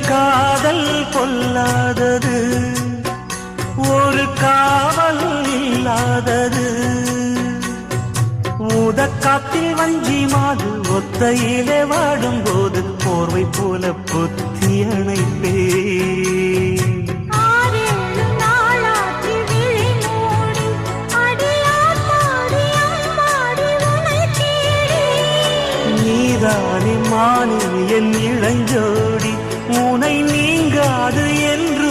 காதல் கொல்லாதது, ஒரு காவல் இல்லாதது. ஊதக்காத்தில் வஞ்சி மாது ஒத்தையிலே வாடும்போது போர்வை போல பொத்தி அணைப்பே. நீதானே மானே என் இளஞ்சோடி, உனை நீங்காது என்று